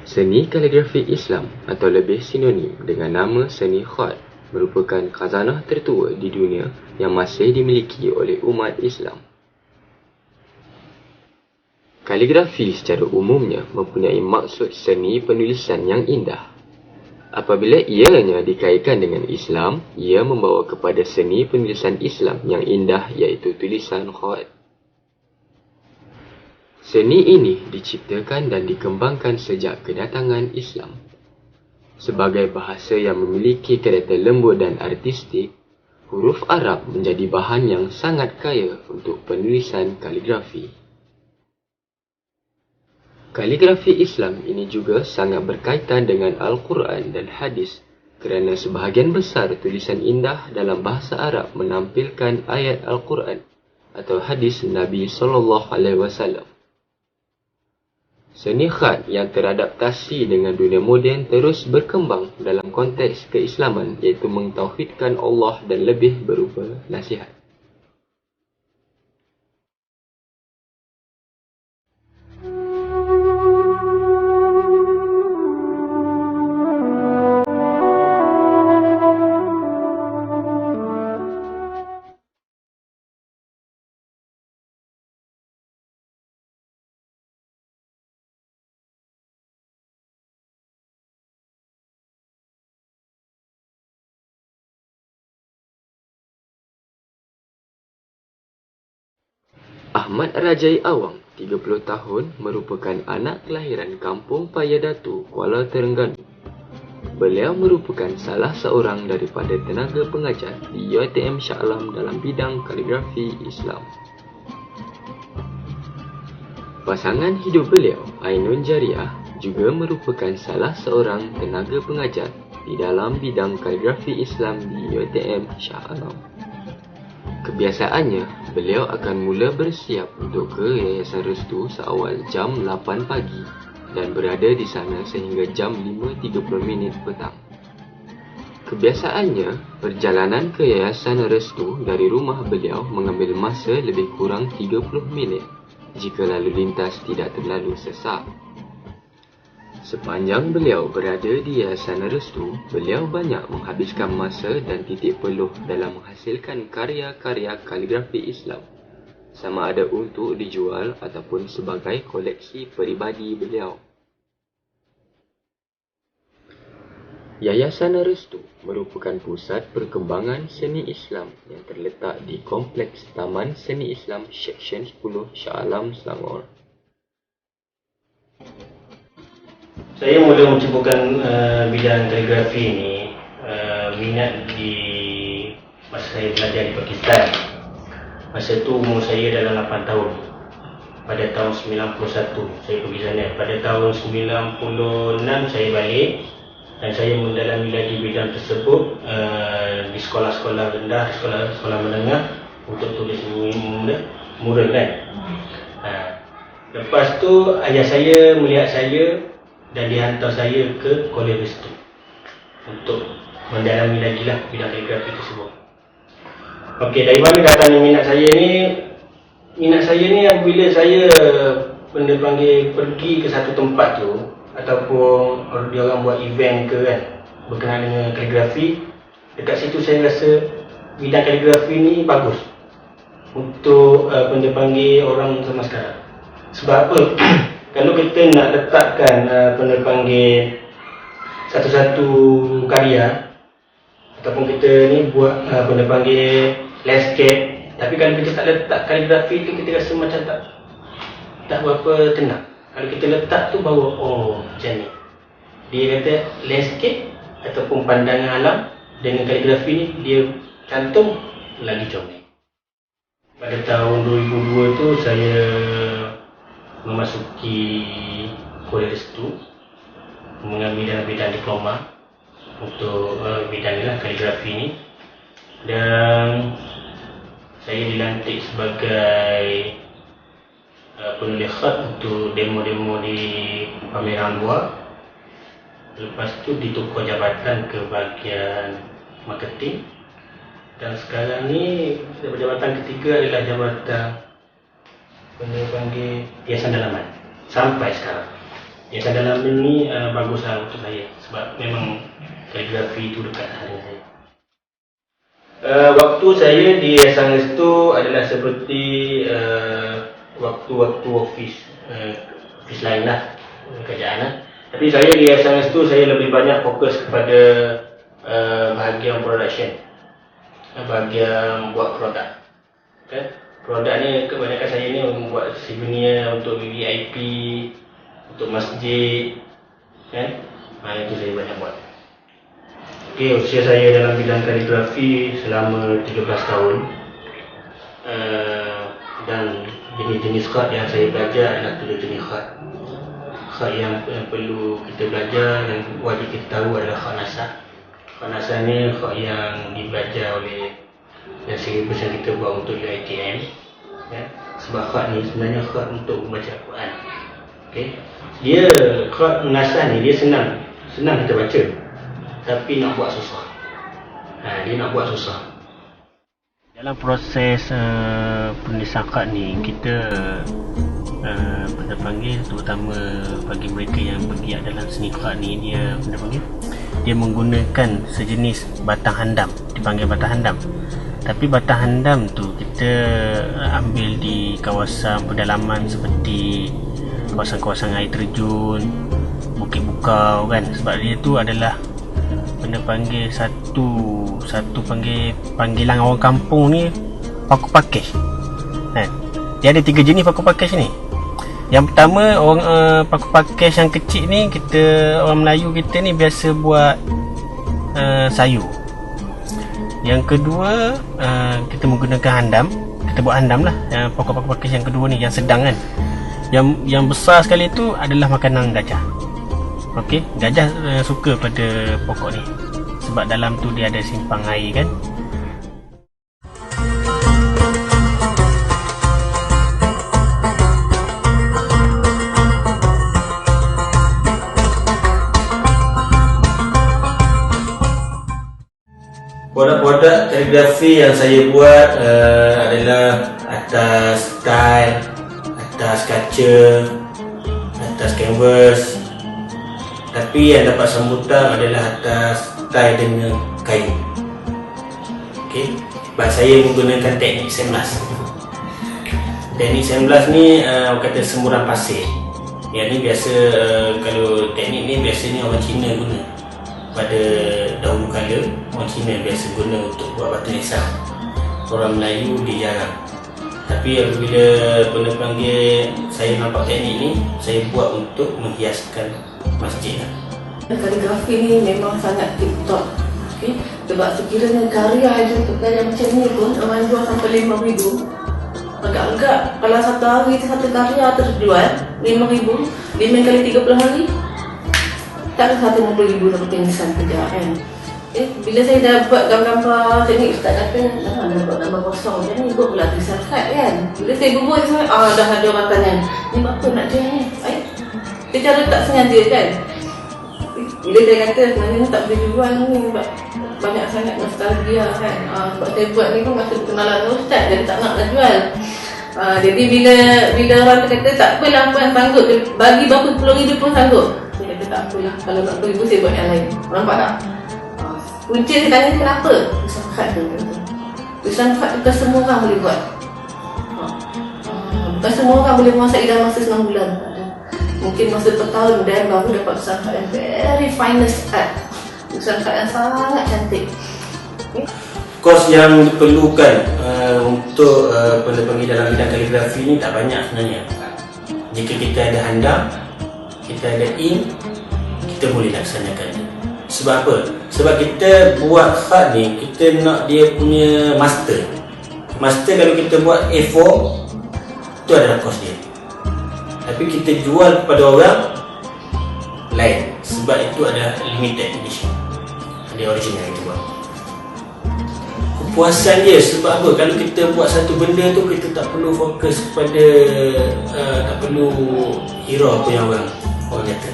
Seni kaligrafi Islam atau lebih sinonim dengan nama seni khat merupakan khazanah tertua di dunia yang masih dimiliki oleh umat Islam. Kaligrafi secara umumnya mempunyai maksud seni penulisan yang indah. Apabila ianya dikaitkan dengan Islam, ia membawa kepada seni penulisan Islam yang indah iaitu tulisan khat. Seni ini diciptakan dan dikembangkan sejak kedatangan Islam. Sebagai bahasa yang memiliki karakter lembut dan artistik, huruf Arab menjadi bahan yang sangat kaya untuk penulisan kaligrafi. Kaligrafi Islam ini juga sangat berkaitan dengan Al-Quran dan Hadis kerana sebahagian besar tulisan indah dalam bahasa Arab menampilkan ayat Al-Quran atau hadis Nabi SAW. Seni khat yang teradaptasi dengan dunia moden terus berkembang dalam konteks keislaman iaitu mentauhidkan Allah dan lebih berupa nasihat. Ahmad Rajai Awang, 30 tahun, merupakan anak kelahiran Kampung Payadatu, Kuala Terengganu. Beliau merupakan salah seorang daripada tenaga pengajar di UiTM Shah Alam dalam bidang kaligrafi Islam. Pasangan hidup beliau, Ainun Jariah, juga merupakan salah seorang tenaga pengajar di dalam bidang kaligrafi Islam di UiTM Shah Alam. Kebiasaannya, beliau akan mula bersiap untuk ke Yayasan Restu seawal jam 8 pagi dan berada di sana sehingga jam 5.30 petang. Kebiasaannya, perjalanan ke Yayasan Restu dari rumah beliau mengambil masa lebih kurang 30 minit jika lalu lintas tidak terlalu sesak. Sepanjang beliau berada di Yayasan Restu, beliau banyak menghabiskan masa dan titik peluh dalam menghasilkan karya-karya kaligrafi Islam, sama ada untuk dijual ataupun sebagai koleksi peribadi beliau. Yayasan Restu merupakan pusat perkembangan seni Islam yang terletak di Kompleks Taman Seni Islam Seksyen 10 Shah Alam, Selangor. Saya mula menceburkan bidang kaligrafi ini minat di masa saya belajar di Pakistan. Masa itu umur saya dalam 8 tahun. Pada tahun 91 saya pergi sana. Pada tahun 96 saya balik dan saya mendalami lagi bidang tersebut di sekolah-sekolah rendah, sekolah menengah untuk tulis mural kan. Lepas tu ayah saya melihat saya dan dihantar saya ke Kuala Restu untuk mendalami lagi lah bidang kaligrafi tersebut. Okey, dari mana datangnya minat saya ni? Minat saya ni apabila saya panggil pergi ke satu tempat tu ataupun dia orang buat event ke kan berkenaan dengan kaligrafi, dekat situ saya rasa bidang kaligrafi ni bagus untuk panggil orang zaman sekarang. Sebab apa? Kalau kita nak letakkan panggil satu-satu karya ataupun kita ni buat panggil landscape, tapi kalau kita tak letak kaligrafi tu kita rasa macam tak berapa tenang. Kalau kita letak tu baru macam ni. Dia kata landscape ataupun pandangan alam dengan kaligrafi ni dia cantum lagi comel. Pada tahun 2002 tu saya memasuki Kuala Restu mengambil dalam bidang diploma untuk bidang ni lah, kaligrafi ni, dan saya dilantik sebagai penulis khat untuk demo-demo di pameran luar. Lepas tu ditukar jabatan ke bahagian marketing dan sekarang ni jabatan ketiga adalah jabatan panggil hiasan dalaman sampai sekarang. Yang dalam ni baguslah untuk saya sebab memang kaligrafi itu dekat dengan saya. Waktu saya di Yayasan Restu adalah seperti waktu-waktu office lain lah, kerjaan lah. Tapi saya di Yayasan Restu saya lebih banyak fokus kepada bahagian production, bahagian buat produk. Okay? Produk ni kebanyakan saya ni membuat souvenir untuk VIP, untuk masjid, kan? Itu saya banyak buat. Okay, usia saya dalam bidang kaligrafi selama 13 tahun. Dan jenis-jenis khat yang saya belajar adalah 3 jenis khat. Khat yang perlu kita belajar dan wajib kita tahu adalah khat nasah. Khat nasah ni khat yang dibelajar oleh yang silibus yang kita buat untuk UiTM, ya? Sebab khat ni sebenarnya khat untuk membaca Al-Quran. Okay? Dia khat nasah ni dia senang kita baca, tapi nak buat susah. Dia nak buat susah. Dalam proses penulisan khat ni, kita panggil terutama bagi mereka yang bergiat dalam seni khat ni, dia menggunakan sejenis batang handam, dipanggil batang handam. Tapi batang handam tu kita ambil di kawasan pedalaman seperti kawasan-kawasan air terjun, Bukit Bukau kan, sebab dia tu adalah benda panggil satu panggilan orang kampung ni paku pakis. Dia ada 3 jenis paku pakis ni. Yang pertama orang paku pakis yang kecil ni, orang Melayu kita ni biasa buat sayur. Yang kedua kita menggunakan handam, kita buat handam lah. Paku pakis yang kedua ni yang sedang kan. Yang besar sekali tu adalah makanan gajah. Okey, gajah suka pada pokok ni sebab dalam tu dia ada simpang air kan. Produk-produk kaligrafi yang saya buat adalah atas tile, atas kaca, atas kanvas. Tapi yang dapat sambutan adalah atas tile dengan kayu. Okey, sebab saya menggunakan teknik sandblast. Teknik sandblast ni orang kata semburan pasir. Yang ni biasa kalau teknik ni biasanya orang Cina guna. Pada dahulu kala orang Cina biasa guna untuk buat batu nisan. Orang Melayu dia jarang. Tapi apabila panggil saya nampak teknik ni, saya buat untuk menghiaskan masjid. Kaligrafi ni memang sangat tip-top. Okay? Sebab sekiranya karya je untuk karya macam ni pun orang jual sampai 5,000. Agak-agak kalau satu hari satu karya terjual 5,000, 5 kali 30 hari, tak ada 150,000 dapat nisan kerja kan. Bila saya dah buat gambar-gambar teknik, Ustaz kata jangan buat gambar kosong macam ni, buat pula tulisan khat kan. Bila saya bubuh saya dah ada orang tanya, ni apa nak jual ni? Secara tak sengaja kan. Bila saya kata sebenarnya ni tak boleh jual ni sebab banyak sangat nostalgia kan. Sebab saya buat ni pun masa perkenalan Ustaz, jadi tak nak jual. Jadi bila orang kata tak apalah, apa yang sanggup, bagi berapa puluh ribu pun sanggup. Saya kata tak apalah, kalau nak 10,000 saya buat yang lain. Nampak tak? Punca saya tanya kenapa? Tulisan khat tu. Tulisan khat tu bukan semua orang boleh buat. Bukan semua orang boleh menguasai dalam masa 9 bulan. Mungkin masa bertahun dan baru dapat tulisan khat yang very finest art. Tulisan khat yang sangat cantik. Kos yang diperlukan untuk panggil dalam bidang kaligrafi ni tak banyak sebenarnya. Jika kita ada handam, kita ada ink, kita boleh laksanakan. Sebab apa? Sebab kita buat khat ni, kita nak dia punya master. Master kalau kita buat A4, itu adalah kos dia. Tapi kita jual kepada orang lain, sebab itu adalah limited edition. Dia original kita buat. Kepuasan dia sebab apa? Kalau kita buat satu benda tu, kita tak perlu fokus kepada tak perlu hira apa yang orang kata.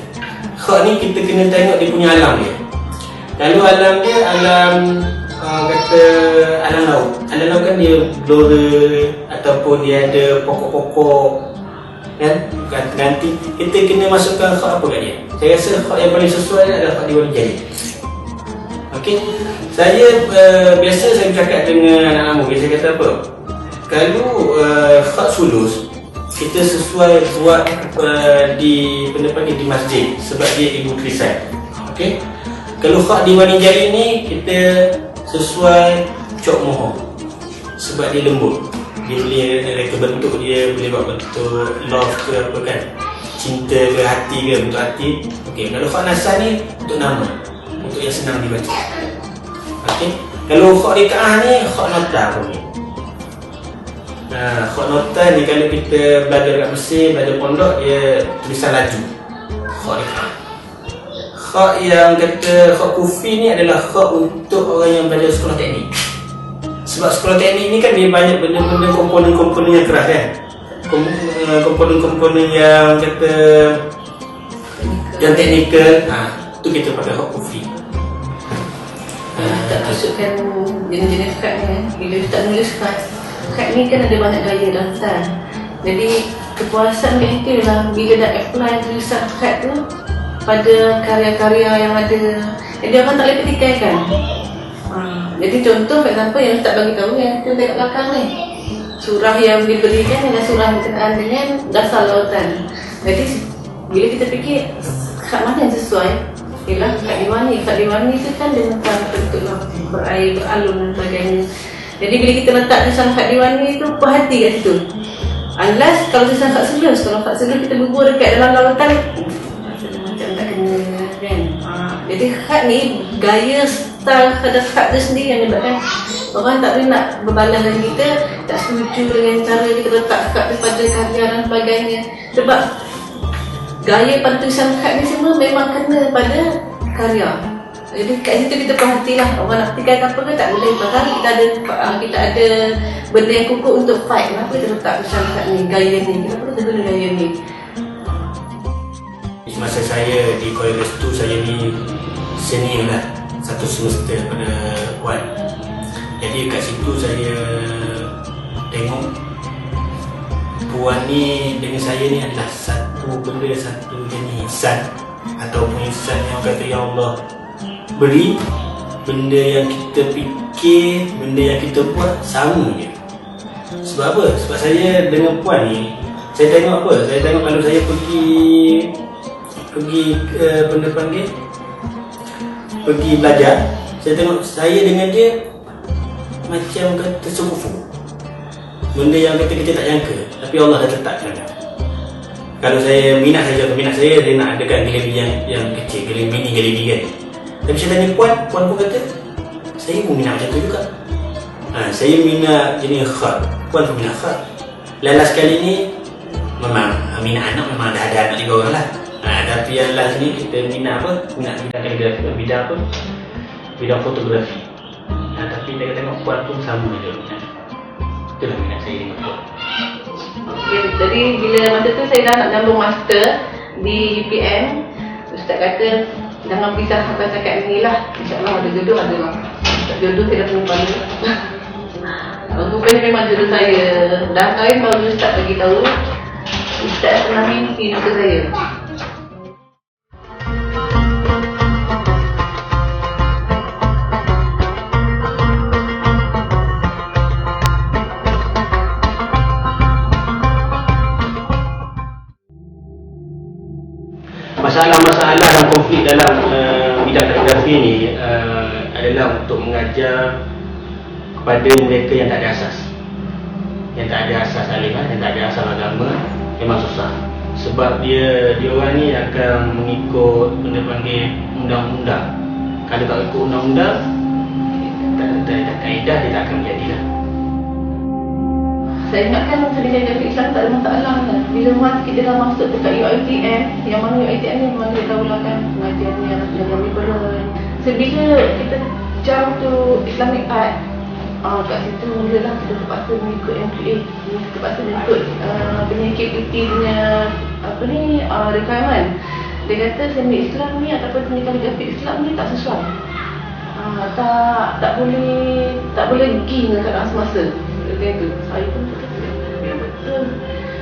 Khat ni kita kena tengok dia punya alam dia. Kalau alam dia kata alam laut. Alam laut kan dia blora ataupun dia ada pokok-pokok kan ganti kita kena masukkan khot apa kat dia. Saya rasa khot yang paling sesuai adalah khot Dewan Jari. Okey, saya biasa saya bercakap dengan anak-anak murid, saya kata apa, kalau khot sulus kita sesuai buat di di masjid sebab dia ibu kristal. Okey, kalau khot Dewan Jari ni kita sesuai cok mohon sebab dia lembut, dia boleh reka bentuk, dia boleh buat bentuk love ke apa kan, cinta ke hati ke, bentuk hati. Okey, kalau khot nasar ni untuk nama, untuk yang senang dibaca. Okey, kalau khot rikaah ni khot nota pun ni. Khot nota ni kalau kita belajar dekat Mesir, belajar pondok, dia tulisan laju. Khot rikaah. Khot yang kata khot kufi ni adalah khot untuk orang yang belajar sekolah teknik. Sebab sekolah teknik ni kan dia banyak benda-benda komponen-komponen yang keras kan. Komponen-komponen yang kata yang teknikal, tu kita pakai khot kufi. Tak masukkan jenis-jenis kad ni kan. Bila tak nulis kad ni kan ada banyak gaya daftar. Jadi kepuasan dia itu ialah bila dah apply tulisan kad tu pada karya-karya yang ada. Jadi orang tak boleh petikaikan. Jadi contoh for example yang tak bagi tahu yang kita tengok belakang ni, surah yang diberikan dengan surah yang berkenaan dengan dasar lautan. Jadi bila kita fikir kad mana yang sesuai, ialah kad Diwani. Kad Diwani itu kan dia tentang bentuk berair, beralun dan sebagainya. Jadi bila kita letak tulisan kad Diwani itu, perhati kat situ. Unless kalau tulisan kad Selus, kalau kad Selus kita bubur dekat dalam lautan, macam tak kena kan. Jadi kad ni gaya style kad tu sendiri yang menyebabkan orang tak boleh nak berbalas dengan kita, tak setuju dengan cara kita letak kad tu pada karya dan sebagainya. Sebab gaya pada tulisan kad ni semua memang kena pada karya. Jadi kat situ kita perhatilah orang nak petikaikan apa ke tak boleh. Pasal kita ada benda yang kukuh untuk fight. Kenapa kita letak tulisan kad ni, gaya ni, kenapa kita guna gaya ni. Masa saya di Kuala Lumpur, saya ni senior lah, satu semester pada Puan. Jadi kat situ saya tengok Puan ni dengan saya ni adalah satu benda, satu jenis insan ataupun insan yang kata ya Allah beri benda yang kita fikir, benda yang kita buat sama je. Sebab apa? Sebab saya dengan Puan ni, saya tengok apa? Saya tengok kalau saya pergi benda panggil pergi belajar, saya tengok saya dengan dia macam kata sekufu. Benda yang kata kita tak jangka, tapi Allah dah letakkan. Kalau saya minat saya nak adakan galeri yang kecil, galeri mini, galeri kan. Tapi saya tanya Puan pun kata saya pun minat macam tu juga. Saya minat jenis khat, Puan pun minat khat. Last kali ni memang minat anak, memang dah ada anak 3 orang lah. Tapi yang last ni kita minat apa? Minat bidang kaligrafi, bidang apa? Bidang fotografi. Tapi kita tengok Puan pun sama je minat. Itulah minat saya dengan Puan. Okay, jadi bila masa tu saya dah nak nyambung master di UPM, Ustaz kata jangan pisah sampai cakap ni lah. InsyaAllah ada jodoh, ada lah. Tak jodoh saya dah penumpang ni. Rupanya memang jodoh saya. Dah kahwin baru Ustaz bagi tahu Ustaz pernah mimpi untuk saya. Masalah-masalah dan konflik dalam bidang kaligrafi ni adalah untuk mengajar kepada mereka yang tak ada asas. Yang tak ada asas aliran, yang tak ada asas agama, memang susah. Sebab dia orang ni akan mengikut benda panggil undang-undang. Kalau tak ikut undang-undang, tak ada kaedah, dia tak akan menjadilah. Saya ingatkan pendidikan dari Islam tak ada masalah kan. Bila masa kita dah masuk dekat UiTM, yang mana UiTM ni memang dia tahu lah kan pengajiannya yang liberal. So bila kita jump to Islamic Art, kat situ mulalah kita terpaksa mengikut MQA, terpaksa mengikut KPT punya requirement. Dia kata seni Islam ni ataupun seni kaligrafi Islam ni tak sesuai. Tak boleh pergi dengan keadaan semasa. Macam tu. Saya pun betul.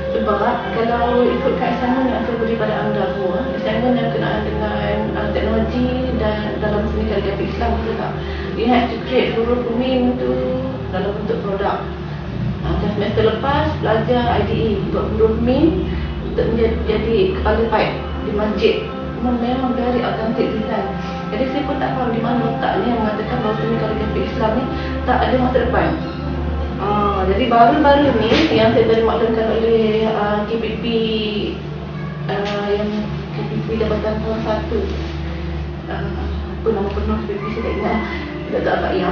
Sebab kalau ikut assignment yang saya beri pada anda semua, assignment yang kenaan dengan teknologi dan dalam seni kaligrafi Islam juga, you have to create huruf mim tu dalam bentuk produk. Dan semester lepas belajar IDE buat huruf mim untuk menjadi kepala pipe di masjid. Memang very authentic design. Jadi saya pun tak faham di mana letaknya yang mengatakan bahawa seni kaligrafi Islam ni tak ada masa depan. Jadi baru-baru ni yang saya dimaklumkan oleh KPP yang KPP Jabatan Tahun 1, apa nama penuh KPP saya tak ingat, Dr. Abaya,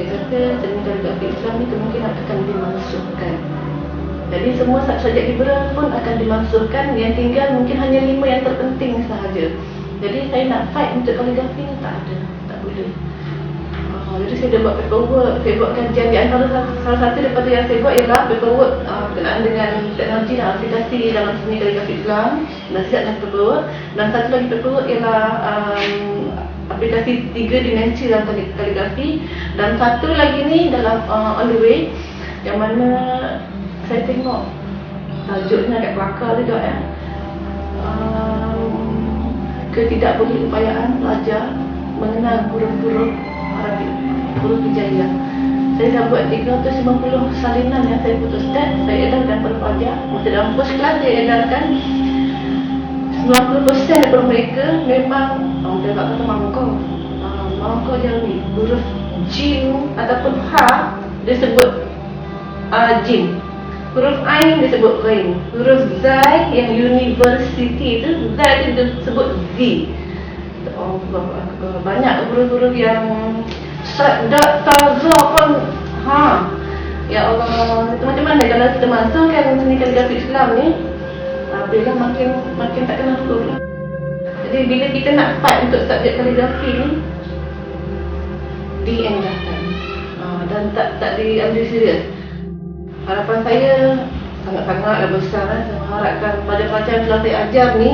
dia kata seni kaligrafi Islam ni kemungkinan akan dimansuhkan. Jadi semua subjek liberal pun akan dimansuhkan, yang tinggal mungkin hanya 5 yang terpenting sahaja. Jadi saya nak fight untuk kaligrafi ni tak ada, tak boleh. Jadi saya dah buat paperwork, saya buat kajian. Di antara salah satu daripada yang saya buat ialah paperwork berkenaan dengan teknologi dan aplikasi dalam seni kaligrafi Islam, nasihat dan paperwork. Dan satu lagi paperwork ialah aplikasi 3 dimensi dalam kaligrafi. Dan satu lagi ni dalam on the way, yang mana saya tengok tajuknya kat kelakar juga ya. Ketidakberupayaan pelajar mengenal huruf-huruf Arabik, huruf hijaiyah. Saya dah buat 390 salinan yang saya putus start, saya edarkan pada pelajar. Masa dalam first class saya edarkan 90% daripada mereka memang dia tak kata mangkau jauh ni. Huruf jim ataupun ha dia sebut jim. Huruf ain disebut ghain. Huruf zai yang university tu, zai tu disebut z. Allah Akbar. Banyak huruf-huruf yang sadat taza pun ya Allah, macam mana kalau kita masukkan seni kaligrafi Islam ni, bila makin tak kenal huruf. Jadi bila kita nak fight untuk subjek kaligrafi ni, diendahkan dan tak diambil serius. Harapan saya sangat-sangatlah besar. Saya mengharapkan pada pelajar yang telah saya ajar ni,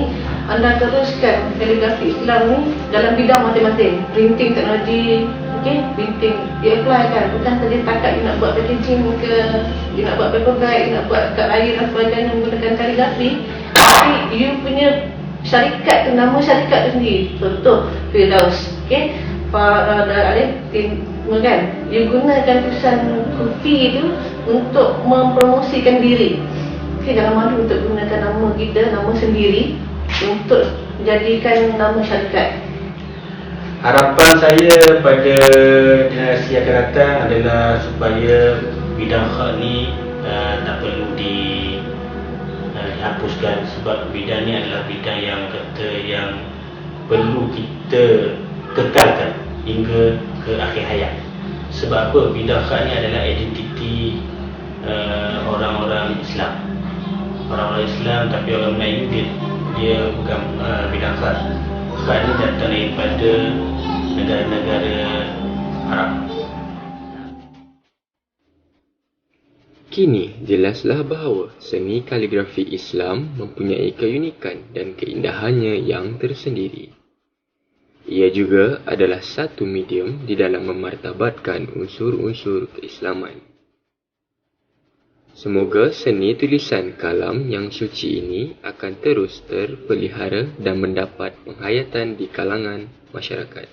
anda teruskan kaligrafi Islam ni dalam bidang masing-masing. Printing teknologi, printing di-apply-kan. Bukan saja setakat you nak buat packaging ke, you nak buat paper guide, you nak buat kad air dan sebagainya menggunakan kaligrafi. Tapi you punya syarikat tu, nama syarikat tu sendiri. Contoh Firdaus, Alif kan, you gunakan tulisan kufi itu untuk mempromosikan diri. Jangan malu untuk gunakan nama kita, nama sendiri untuk jadikan nama syarikat. Harapan saya pada generasi akan datang adalah supaya bidang hak ni tak perlu dihapuskan, sebab bidang ni adalah bidang yang perlu kita kekalkan hingga ke akhir hayat. Sebab apa? Bidang hak ni adalah identiti orang-orang Islam. Orang-orang Islam tapi orang Melayu dia bukan bidang hak. Hak ni datang daripada negara-negara Arab. Kini jelaslah bahawa seni kaligrafi Islam mempunyai keunikan dan keindahannya yang tersendiri. Ia juga adalah satu medium di dalam memartabatkan unsur-unsur keislaman. Semoga seni tulisan kalam yang suci ini akan terus terpelihara dan mendapat penghayatan di kalangan masyarakat.